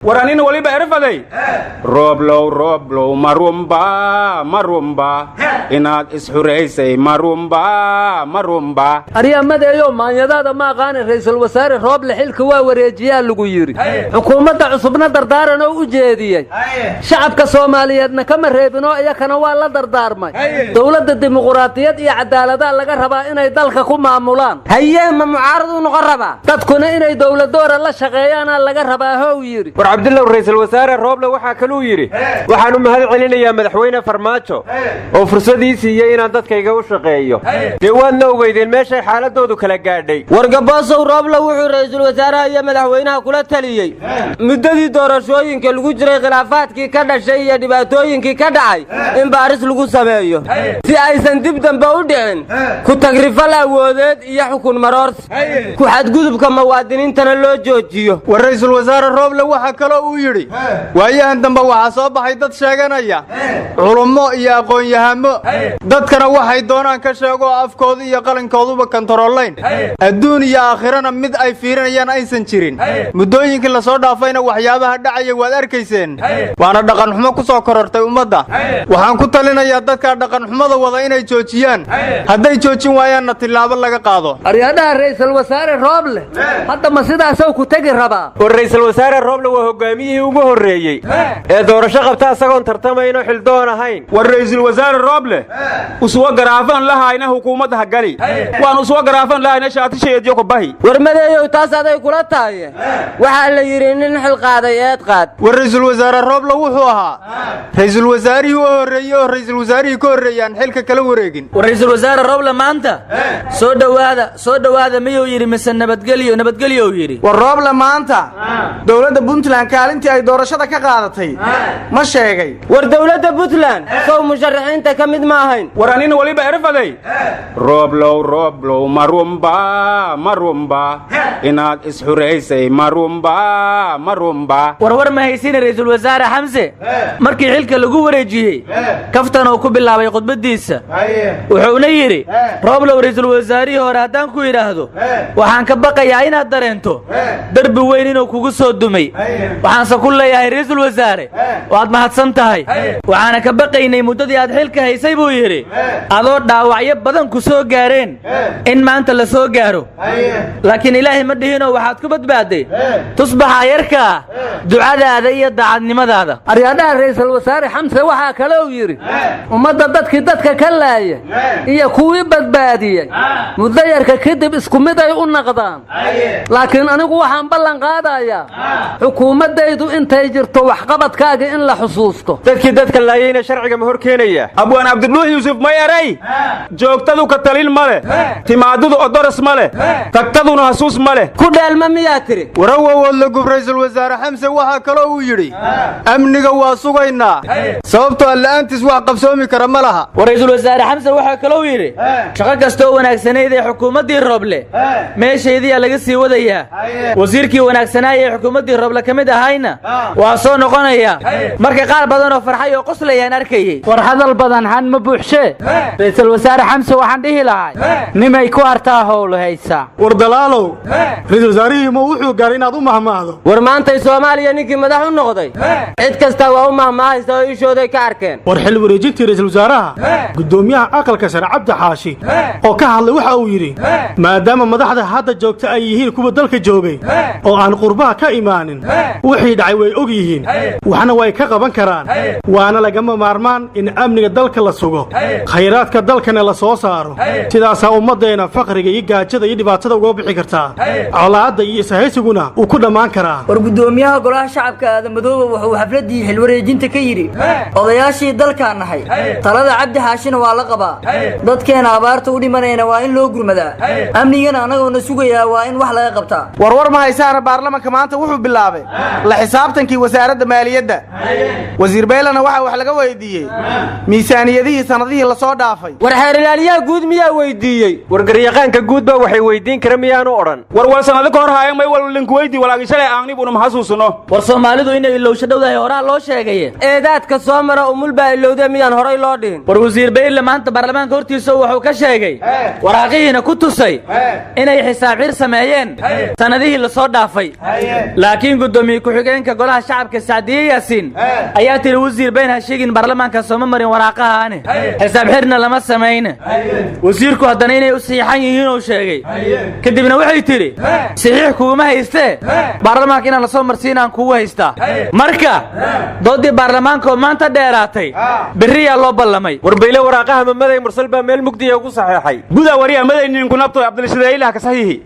ورانين ولي بعرفدي روبلو marumba inaad isxureysay marumba ariyamada iyo maanyadaada ma aqaan ra'iisul wasaare Rooble xilka waa wareejiyaa lagu yiri xukuumadda cusubna dardaaran oo u jeediyay shacabka Soomaaliyeedna kama reebino iyakana waa la dardaarmay dawladda dimuqraadiyad iyo cadaalad laga rabaa inay dalka ku maamulaan haye ma mucaarad u noqon rabaa dadkuna inay dawladoora la shaqeeyaan laga rabaa hoo yiri war Cabdullaah ra'iisul wasaare Rooble waxa kale uu yiri waxaan u mahad celinayaa madaxweyne Farmaajo oo fursadiisii inaan dadkayga u shaqeeyo deewaanna ogeydeen meesha xaaladoodu kala gaadhay wargaboosow Rooble wuxuu ra'iisul wasaaraha iyo madaxweynaha kula taliyay muddadii doorashooyinka lagu jiray khilaafaadkii ka dhashay iyo dhibaatooyinkii ka dhacay in baaris lagu sameeyo si aysan dib dambe u dhicin ku tagrifal awoodeed iyo xukun maroorsi ku xadgudubka muwaadiniintana loo joojiyo war ra'iisul wasaare Rooble waxa kale uu yiri waayahan dambe waxa soo baxay dad sheeganaya culummo iyo aqoon-yahamo dadkana waxay doonaan ka sheego afkooda iyo qalankooduba kontroolayn adduun iyo aakhirana mid ay fiirinayaan aysan jirin muddooyinkii la soo dhaafayna waxyaabaha dhacaya waad arkayseen waana dhaqan xumo ku soo korortay ummadda waxaan ku talinayaa dadka dhaqan xumada wada inay joojiyaan hadday joojin waayaanna tilaabo laga qaado ariyadaha ra'iisul wasaare Rooble hadda ma sidaas ku tagi rabaa war ra'iisul wasaare Rooble waa hogaamiyihii ugu horeeyay ee doorasho qabta asagoon tartamayno xildoon ahayn war ra'iisul wasaare Rooble usoo garaafan lahayna hukuumadda hagali waan usoo garaafan lahayna shaatisheediyo ku bahi warmadeeyo taas aday kula tahay waxa la yiri nin xil qaaday eed qaad war ra'iisul wasaare Rooble wuxuu ahaa ra'iisul wasaarihii u horeeyay oo ra'iisul wasaarihii ka horeeyaan xilka kala wareegin war ra'iisul wasaare Rooble maanta soo dhawaada miyuu yiri mise nabadgelyo yiri war Rooble maanta dawladda Puntland kaalintii ay doorashada ka qaadatay ma sheegay war dawladda Puntland soo musharaxiinta ka mid ma ahayn ورانين ولي بعرفدي روبلو marumba inaad isxureysay marumba war ma haysin ra'iisul wasaare Xamse markii xilka lagu wareejiyay kaftan oo ku bilaabay khudbadiisa wuxuuna yiri Rooble ra'iisul wasaarihi hore hadaan ku yiraahdo waxaan ka baqayaa inaad dareento darbi weyn inuu kugu soo dumay waxaan ku leeyahay ra'iisul wasaare waad mahadsan tahay waxaan ka baqaynay muddadii aad xilka haysay buu yiri adoo dhaawacyo badan ku soo gaareen in maanta la soo gaaro laakiin ilaahay ma dhihino waxaad ku badbaaday tusbaxa yarka ducadaada iyo daacadnimadaada ariyadaha ra'iisul wasaare Xamse waxa kale uu yiri ummadda dadka ka laaya iyo kuwii badbaadiyay muddo yarka kadib isku mid ay u noqdaan laakiin anigu waxaan ballan qaadayaa xukuumadaydu intay jirto wax qabadkaaga in la xusuusto dadka laayayna sharciga ma hor keenaya abwaan Cabdullaah Yuusuf ma yaray joogtadu ka talin male timaadadu odoras male tagtaduna hasuus male ku dheelma miyaa tiri warawood la gub ra'iisul wasaare Xamse waxa kale uu yiri amniga waa sugaynaa sababtoo la'aantiis wax qabsoomi kara ma laha ra'iisul wasaare Xamse waxa kale uu yiri shaqo kasta oo wanaagsaneyd ee xukuumaddii Rooble meesheedii laga sii wadayaa wasiirkii wanaagsanaa ee xukuumaddii Rooble kamid ahayna waa soo noqonaya marka qaar badan oo farxay oo qoslayaan arkayay war hadal badan han ma buuxshe ra'iisul wasaare Xamse waxaan dhihi lahay nimay ku artaa howl haysa war dalaalow ra'iisul wasaarihi ma wuxuu gaaray inaad u mahmaahdo war maanta Soomaaliya ninkii madax u noqday cid kasta waa u mahmaahaysa oo ishooday ka arkeen war xil wareejintii ra'iisul wasaaraha gudoomiyaha aqalka sare Cabdi Xaashi oo ka hadlay waxa uu yiri maadaama madaxda hadda joogta ay yihiin kuwa dalka joogay oo aan qurbaha ka imaanin wixii dhacay way og yihiin waxna way ka qaban karaan waana lagama maarmaan in amniga dalka la sugo khayraadka dalkana la soo saaro sidaas ummadeena faqriga iyo gaajada iyo dhibaatada uga bixi kartaa colaadda iyo isahaysiguna uu ku dhamaan karaa war gudoomiyaha golaha shacabka Aadan-Madoobe wuxuu xafladii xil wareejinta ka yiri odayaashii dalka nahay talada Cabdi Xaashina waa la qabaa dadkeena abaarta u dhimanayna waa in loo gurmadaa amnigana anagoona sugayaa waa in wax laga qabtaa war ma haysaana baarlamaanka maanta wuxuu bilaabay la xisaabtankii wasaaradda maaliyadda wasiir Beelana waxa wax laga weydiiyay miisaaniyadihii sanadihii la soo dhaafay war xeerlaaliyaha guud miyaa weydiiyay war garyaqaanka guud baa waxay weydiin kara miyaanu oran war sanado ka hor haayay may wal link weydii walaagi shalay aanib una mahasuusno war Soomaalidu inay ilowsho dhowdahay horaa loo sheegay eedaadka soo mara umul baa ilowday miyaan horay loo dhihin war wasiir Beele maanta baarlamaanka hortiisa wuxuu ka sheegay waraaqihiina ku tusay inay xisaab xir sameeyeen sanadihii la soo dhaafay laakiin gudoomiye gudoomiye ku-xigeenka golaha shacabka Saadiye Yaasiin ayaa tiri wasiir been ha sheegin baarlamaanka soo marin waraaqahaani xisaab xirna lama sameeyna wasiirku haddana inay u saxiixan yihiin oo sheegay kadibna waxay tiri saxiix kuuma haystee baarlamaanka inaan la soo marsiinaan kugu haystaa marka doodii baarlamaanka oo maanta dheeraatay beriyaa loo ballamay warbeyle waraaqaha mamaday mursal baa meel mugdiya ugu saxeexay guda wariya madaynin kunabto Abdulshadaylah ka saxiixi